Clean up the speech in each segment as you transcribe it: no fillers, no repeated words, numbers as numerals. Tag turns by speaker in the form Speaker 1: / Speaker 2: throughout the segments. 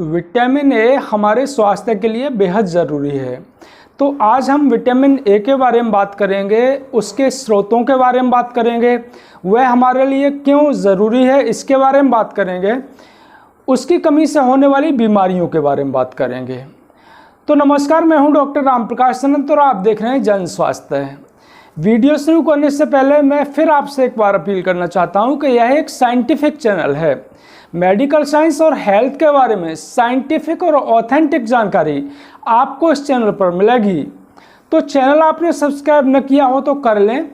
Speaker 1: Vitamin A हमारे स्वास्थ्य के लिए बेहद ज़रूरी है। तो आज हम विटामिन ए के बारे में बात करेंगे, उसके स्रोतों के बारे में बात करेंगे, वह हमारे लिए क्यों ज़रूरी है इसके बारे में बात करेंगे, उसकी कमी से होने वाली बीमारियों के बारे में बात करेंगे। तो नमस्कार, मैं हूं डॉक्टर राम प्रकाश सनत और आप देख रहे हैं जन स्वास्थ्य। वीडियो शुरू करने से पहले मैं फिर आपसे एक बार अपील करना चाहता हूं कि यह एक साइंटिफिक चैनल है। मेडिकल साइंस और हेल्थ के बारे में साइंटिफिक और ऑथेंटिक जानकारी आपको इस चैनल पर मिलेगी। तो चैनल आपने सब्सक्राइब न किया हो तो कर लें,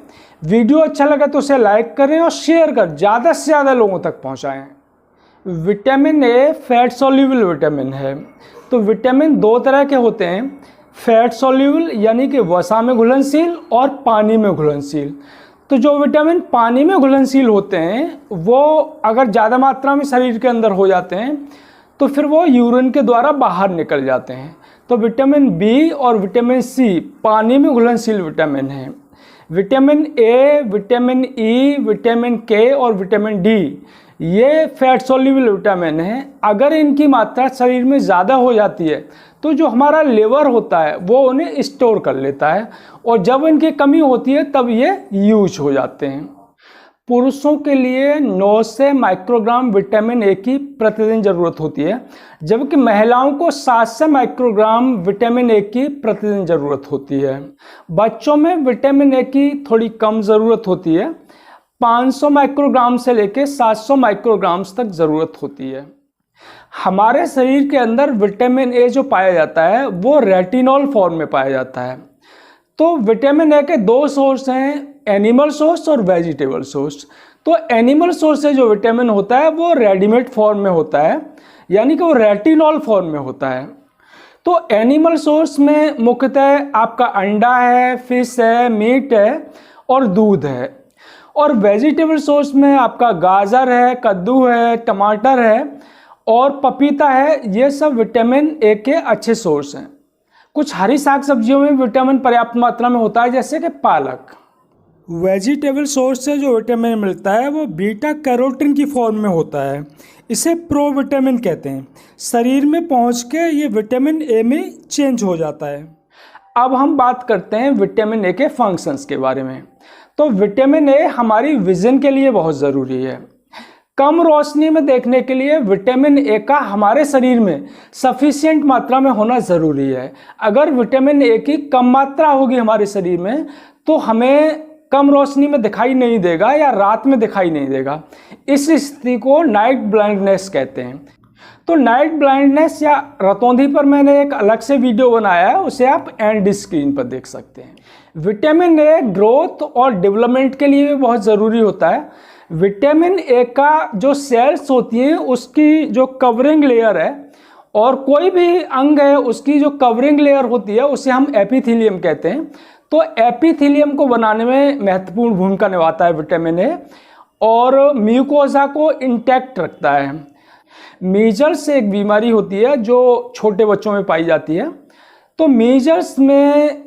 Speaker 1: वीडियो अच्छा लगे तो उसे लाइक करें और शेयर कर ज़्यादा से ज़्यादा लोगों तक पहुंचाएं। Vitamin A fat soluble vitamin है। तो विटामिन दो तरह के होते हैं, फैट सोल्यूबल यानी कि वसा में घुलनशील और पानी में घुलनशील। तो जो विटामिन पानी में घुलनशील होते हैं वो अगर ज़्यादा मात्रा में शरीर के अंदर हो जाते हैं तो फिर वो यूरिन के द्वारा बाहर निकल जाते हैं। तो विटामिन बी और विटामिन सी पानी में घुलनशील विटामिन है। Vitamin A, vitamin E, vitamin के और विटामिन डी ये फैट सोल्यूबल विटामिन हैं। अगर इनकी मात्रा शरीर में ज़्यादा हो जाती है तो जो हमारा लिवर होता है वो उन्हें स्टोर कर लेता है और जब इनकी कमी होती है तब ये यूज हो जाते हैं। पुरुषों के लिए 9 से माइक्रोग्राम विटामिन ए की प्रतिदिन ज़रूरत होती है, जबकि महिलाओं को 7 से माइक्रोग्राम विटामिन ए की प्रतिदिन ज़रूरत होती है। बच्चों में विटामिन ए की थोड़ी कम ज़रूरत होती है, 500 माइक्रोग्राम से लेकर 700 माइक्रोग्राम्स तक ज़रूरत होती है। हमारे शरीर के अंदर विटामिन ए जो पाया जाता है वो रेटिनॉल फॉर्म में पाया जाता है। तो विटामिन ए के दो सोर्स हैं, एनिमल सोर्स और वेजिटेबल सोर्स। तो एनिमल सोर्स से जो विटामिन होता है वो रेडीमेड फॉर्म में होता है, यानी कि वो रेटिनॉल फॉर्म में होता है। तो एनिमल सोर्स में मुख्यतः आपका अंडा है, फिश है, मीट है और दूध है। और वेजिटेबल सोर्स में आपका गाजर है, कद्दू है, टमाटर है और पपीता है। ये सब विटामिन ए के अच्छे सोर्स हैं। कुछ हरी साग सब्जियों में विटामिन पर्याप्त मात्रा में होता है, जैसे कि पालक। वेजिटेबल सोर्स से जो विटामिन मिलता है वो बीटा कैरोटीन की फॉर्म में होता है। इसे प्रोविटामिन कहते हैं। शरीर में पहुंच के ये विटामिन ए में चेंज हो जाता है। अब हम बात करते हैं विटामिन ए के फंक्शंस के बारे में। तो विटामिन ए हमारी विजन के लिए बहुत ज़रूरी है। कम रोशनी में देखने के लिए विटामिन ए का हमारे शरीर में सफिशिएंट मात्रा में होना ज़रूरी है। अगर विटामिन ए की कम मात्रा होगी हमारे शरीर में तो हमें कम रोशनी में दिखाई नहीं देगा या रात में दिखाई नहीं देगा। इस स्थिति को नाइट ब्लाइंडनेस कहते हैं। तो नाइट ब्लाइंडनेस या रतौंधी पर मैंने एक अलग से वीडियो बनाया है, उसे आप एंड स्क्रीन पर देख सकते हैं। विटामिन ए ग्रोथ और डेवलपमेंट के लिए भी बहुत ज़रूरी होता है। विटामिन ए का जो सेल्स होती हैं उसकी जो कवरिंग लेयर है और कोई भी अंग है उसकी जो कवरिंग लेयर होती है उसे हम एपिथेलियम कहते हैं। तो एपिथेलियम को बनाने में महत्वपूर्ण भूमिका निभाता है विटामिन ए और म्यूकोसा को इंटैक्ट रखता है। मीजल्स एक बीमारी होती है जो छोटे बच्चों में पाई जाती है। तो मीजल्स में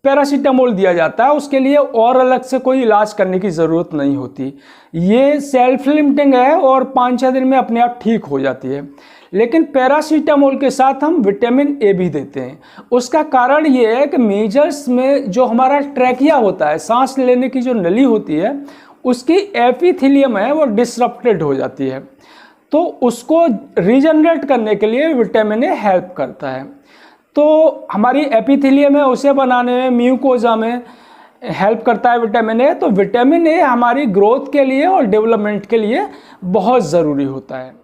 Speaker 1: पैरासीटामोल दिया जाता है, उसके लिए और अलग से कोई इलाज करने की ज़रूरत नहीं होती। ये सेल्फ लिमिटिंग है और 5-6 दिन में अपने आप ठीक हो जाती है। लेकिन पैरासीटामोल के साथ हम विटामिन ए भी देते हैं। उसका कारण ये है कि मीजल्स में जो हमारा ट्रैकिया होता है, सांस लेने की जो नली होती है, उसकी एपिथेलियम है वो डिसरप्टेड हो जाती है। तो उसको रीजनरेट करने के लिए विटामिन ए हेल्प करता है। तो हमारी एपिथेलियम है उसे बनाने में, म्यूकोजा में हेल्प करता है विटामिन ए। तो विटामिन ए हमारी ग्रोथ के लिए और डेवलपमेंट के लिए बहुत ज़रूरी होता है।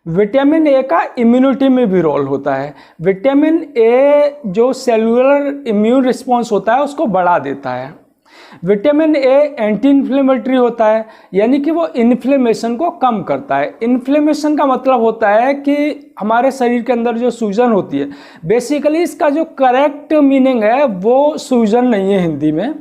Speaker 1: विटामिन ए का इम्यूनिटी में भी रोल होता है। विटामिन ए जो सेलुलर इम्यून रिस्पॉन्स होता है उसको बढ़ा देता है। विटामिन ए एंटी इन्फ्लेमेटरी होता है, यानी कि वो इन्फ्लेमेशन को कम करता है। इन्फ्लेमेशन का मतलब होता है कि हमारे शरीर के अंदर जो सूजन होती है, बेसिकली इसका जो करेक्ट मीनिंग है वो सूजन नहीं है हिंदी में।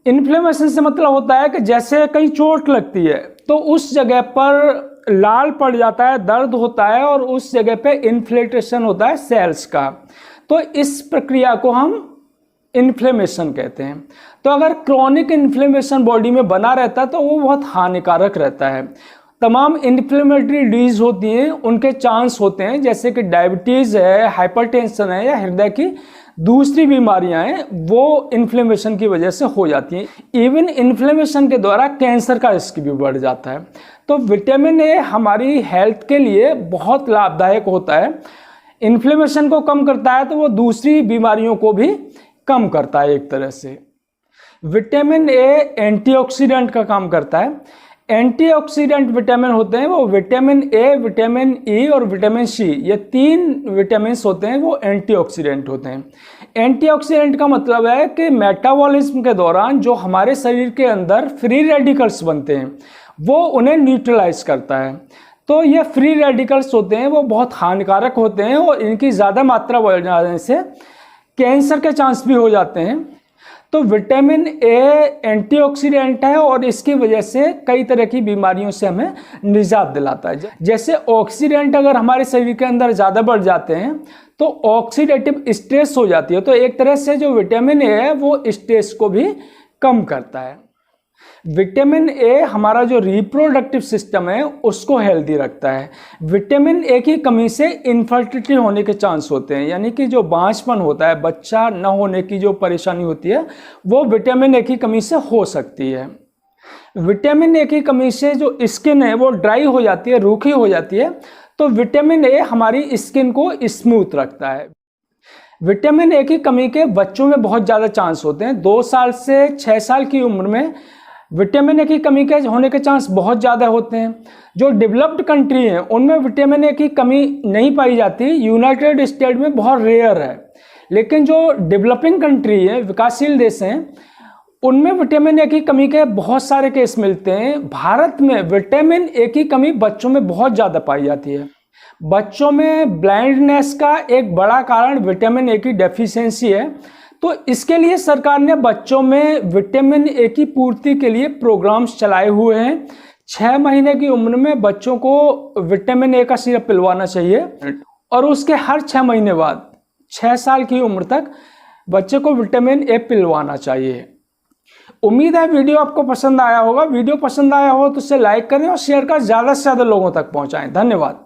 Speaker 1: इन्फ्लेमेशन से मतलब होता है कि जैसे कहीं चोट लगती है तो उस जगह पर लाल पड़ जाता है, दर्द होता है और उस जगह पे इन्फ्लेमेशन होता है सेल्स का। तो इस प्रक्रिया को हम इन्फ्लेमेशन कहते हैं। तो अगर क्रॉनिक इन्फ्लेमेशन बॉडी में बना रहता है तो वो बहुत हानिकारक रहता है। तमाम इन्फ्लेमेटरी डिजीज होती हैं उनके चांस होते हैं, जैसे कि डायबिटीज़ है, हाइपरटेंशन है या हृदय की दूसरी बीमारियां हैं, वो इन्फ्लेमेशन की वजह से हो जाती हैं। इवन इन्फ्लेमेशन के द्वारा कैंसर का रिस्क भी बढ़ जाता है। तो विटामिन ए हमारी हेल्थ के लिए बहुत लाभदायक होता है। इन्फ्लेमेशन को कम करता है तो वो दूसरी बीमारियों को भी कम करता है एक तरह से। विटामिन ए एंटीऑक्सीडेंट का काम करता है। एंटीऑक्सीडेंट विटामिन होते हैं वो विटामिन ए, विटामिन ई और विटामिन सी, ये 3 विटामिन होते हैं वो एंटीऑक्सीडेंट होते हैं। एंटीऑक्सीडेंट का मतलब है कि मेटाबॉलिज्म के दौरान जो हमारे शरीर के अंदर फ्री रेडिकल्स बनते हैं वो उन्हें न्यूट्रलाइज करता है। तो ये फ्री रेडिकल्स होते हैं वो बहुत हानिकारक होते हैं और इनकी ज़्यादा मात्रा बढ़ जाने से कैंसर के चांस भी हो जाते हैं। तो विटामिन ए एंटीऑक्सीडेंट है और इसकी वजह से कई तरह की बीमारियों से हमें निजात दिलाता है। जैसे ऑक्सीडेंट अगर हमारे शरीर के अंदर ज़्यादा बढ़ जाते हैं तो ऑक्सीडेटिव स्ट्रेस हो जाती है। तो एक तरह से जो विटामिन ए है वो स्ट्रेस को भी कम करता है। विटामिन ए हमारा जो रिप्रोडक्टिव सिस्टम है उसको हेल्दी रखता है। विटामिन ए की कमी से इनफर्टिलिटी होने के चांस होते हैं, यानी कि जो बांझपन होता है, बच्चा न होने की जो परेशानी होती है वो विटामिन ए की कमी से हो सकती है। विटामिन ए की कमी से जो स्किन है वो ड्राई हो जाती है, रूखी हो जाती है। तो विटामिन ए हमारी स्किन को स्मूथ रखता है। विटामिन ए की कमी के बच्चों में बहुत ज़्यादा चांस होते हैं। 2 साल से 6 साल की उम्र में विटामिन ए की कमी के होने के चांस बहुत ज़्यादा होते हैं। जो डेवलप्ड कंट्री हैं उनमें विटामिन ए की कमी नहीं पाई जाती, यूनाइटेड स्टेट में बहुत रेयर है। लेकिन जो डेवलपिंग कंट्री है, विकासशील देश हैं, उनमें विटामिन ए की कमी के बहुत सारे केस मिलते हैं। भारत में विटामिन ए की कमी बच्चों में बहुत ज़्यादा पाई जाती है। बच्चों में ब्लाइंडनेस का एक बड़ा कारण विटामिन ए की डेफिशिएंसी है। तो इसके लिए सरकार ने बच्चों में विटामिन ए की पूर्ति के लिए प्रोग्राम्स चलाए हुए हैं। 6 महीने की उम्र में बच्चों को विटामिन ए का सिरप पिलवाना चाहिए और उसके हर 6 महीने बाद 6 साल की उम्र तक बच्चे को विटामिन ए पिलवाना चाहिए। उम्मीद है वीडियो आपको पसंद आया होगा। वीडियो पसंद आया हो तो उसे लाइक करें और शेयर कर ज़्यादा से ज़्यादा लोगों तक पहुँचाएँ। धन्यवाद।